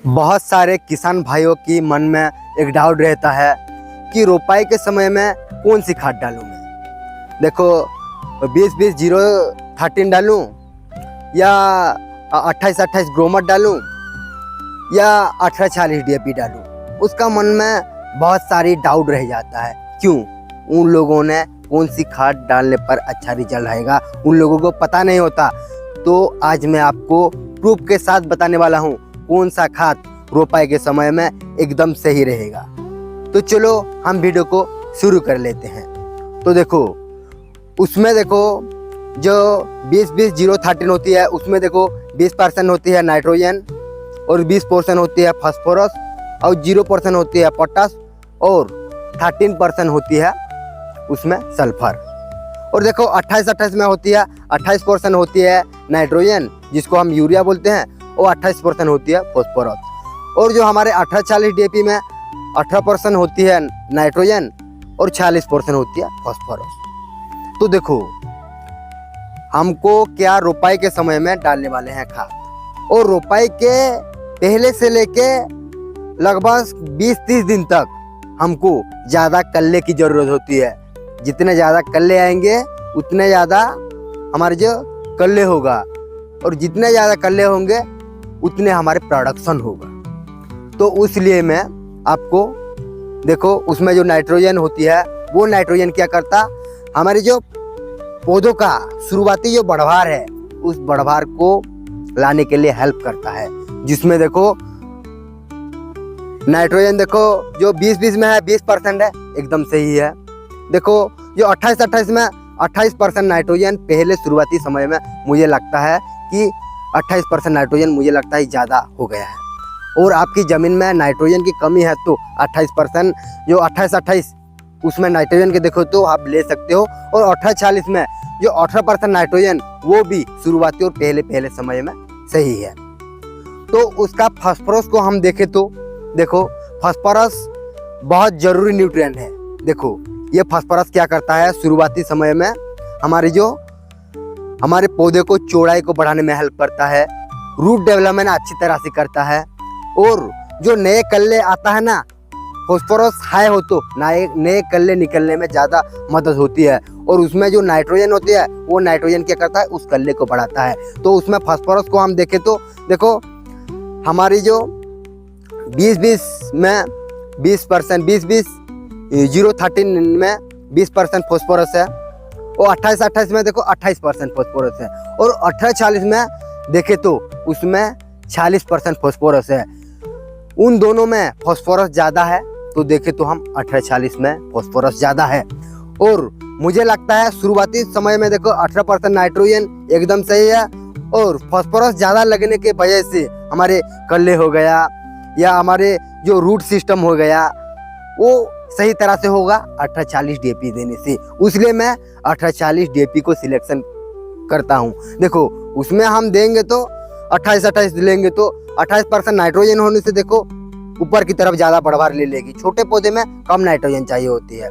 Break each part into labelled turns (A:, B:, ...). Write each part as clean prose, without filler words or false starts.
A: बहुत सारे किसान भाइयों की मन में एक डाउट रहता है कि रोपाई के समय में कौन सी खाद डालूं मैं। देखो 20-20-0-13 डालूं या 28-28 ग्रोमर डालूं या 18-40 DAP डालूं, उसका मन में बहुत सारी डाउट रह जाता है। क्यों? उन लोगों ने कौन सी खाद डालने पर अच्छा रिजल्ट आएगा उन लोगों को पता नहीं होता। तो आज मैं आपको प्रूफ के साथ बताने वाला हूँ कौन सा खाद रोपाई के समय में एकदम सही रहेगा। तो चलो हम वीडियो को शुरू कर लेते हैं। तो देखो उसमें देखो जो 20-20-0-13 होती है उसमें देखो 20% होती है नाइट्रोजन और 20% होती है फास्फोरस और 0% होती है पोटास और 13% होती है उसमें सल्फर। और देखो 28-28 में होती है 28% होती है नाइट्रोजन जिसको हम यूरिया बोलते हैं और 28% होती है फास्फोरस। और जो हमारे 18-40 DAP में 18% होती है नाइट्रोजन और 40% होती है फास्फोरस। तो देखो हमको क्या रोपाई के समय में डालने वाले हैं खाद, और रोपाई के पहले से लेके लगभग 20-30 दिन तक हमको ज़्यादा कल्ले की ज़रूरत होती है। जितने ज़्यादा कल्ले आएंगे उतने ज़्यादा हमारे जो कल्ले होगा, और जितने ज़्यादा कल्ले होंगे उतने हमारे प्रोडक्शन होगा। तो इसलिए मैं आपको देखो उसमें जो नाइट्रोजन होती है वो नाइट्रोजन क्या करता, हमारे जो पौधों का शुरुआती जो बढ़वार है उस बढ़वार को लाने के लिए हेल्प करता है। जिसमें देखो नाइट्रोजन देखो जो 20-20 में है 20% है, एकदम सही है। देखो जो 28-28 में 28% नाइट्रोजन पहले शुरुआती समय में मुझे लगता है कि 28% नाइट्रोजन मुझे लगता है ज़्यादा हो गया है। और आपकी ज़मीन में नाइट्रोजन की कमी है तो 28% जो 28-28 उसमें नाइट्रोजन के देखो तो आप ले सकते हो। और 18-40 में जो 18% नाइट्रोजन वो भी शुरुआती और पहले समय में सही है। तो उसका फास्फोरस को हम देखें तो देखो फास्फोरस बहुत ज़रूरी न्यूट्रिएंट है। देखो ये फास्फोरस क्या करता है, शुरुआती समय में हमारे पौधे को चौड़ाई को बढ़ाने में हेल्प करता है, रूट डेवलपमेंट अच्छी तरह से करता है। और जो नए कल्ले आता है ना, फास्फोरस हाई हो तो नए कल्ले निकलने में ज़्यादा मदद होती है। और उसमें जो नाइट्रोजन होती है वो नाइट्रोजन क्या करता है, उस कल्ले को बढ़ाता है। तो उसमें फास्फोरस को हम देखें तो देखो हमारी जो 20-20 में 20%, 20-20-0-13 में 20% फास्फोरस है, और 28-28 में देखो 28% फास्फोरस है। और 18-40 में देखें तो उसमें 40% फास्फोरस है। उन दोनों में फास्फोरस ज़्यादा है तो देखें तो हम 18-40 में फास्फोरस ज़्यादा है। और मुझे लगता है शुरुआती समय में देखो 18% नाइट्रोजन एकदम सही है, और फास्फोरस ज़्यादा लगने के वजह से हमारे कल्ले हो गया या हमारे जो रूट सिस्टम हो गया वो सही तरह से होगा 18-40 DAP देने से। इसलिए मैं 18-40 DAP को सिलेक्शन करता हूँ। देखो उसमें हम देंगे तो 28-28 लेंगे तो 28% नाइट्रोजन होने से देखो ऊपर की तरफ ज़्यादा बढ़वार ले लेगी। छोटे पौधे में कम नाइट्रोजन चाहिए होती है।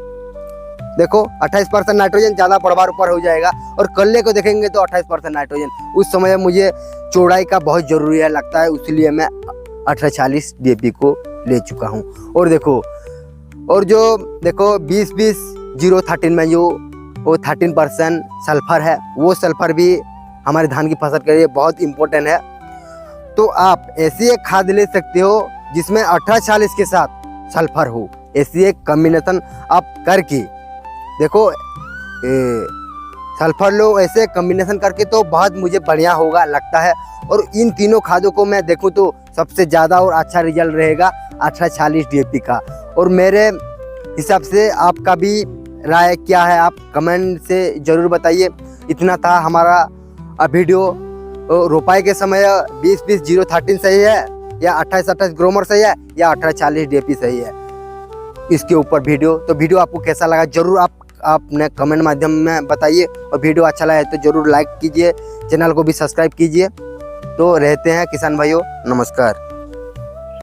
A: देखो 28% नाइट्रोजन ज़्यादा बढ़वार ऊपर हो जाएगा। और कल्ले को देखेंगे तो 28% नाइट्रोजन। उस समय मुझे चौड़ाई का बहुत ज़रूरी है लगता है, इसलिए मैं 18-40 DAP को ले चुका हूँ। और देखो और जो देखो 20-20-0-13 में जो वो 13% सल्फर है, वो सल्फर भी हमारे धान की फसल के लिए बहुत इम्पोर्टेंट है। तो आप ऐसी एक खाद ले सकते हो जिसमें 18-40 के साथ सल्फर हो। ऐसी एक कॉम्बिनेशन आप करके देखो सल्फर लो, ऐसे कॉम्बिनेशन करके तो बहुत मुझे बढ़िया होगा लगता है। और इन तीनों खादों को मैं देखूं तो सबसे ज़्यादा और अच्छा रिजल्ट रहेगा 18-40 DAP का। और मेरे हिसाब से आपका भी राय क्या है, आप कमेंट से ज़रूर बताइए। इतना था हमारा वीडियो। रोपाई के समय 20-20-0-13 सही है या 28-28 ग्रोमर सही है या 18-40 DAP सही है, इसके ऊपर वीडियो। तो वीडियो आपको कैसा लगा ज़रूर आपने कमेंट माध्यम में बताइए। और वीडियो अच्छा लगा तो ज़रूर लाइक कीजिए, चैनल को भी सब्सक्राइब कीजिए। तो रहते हैं किसान भाइयों, नमस्कार।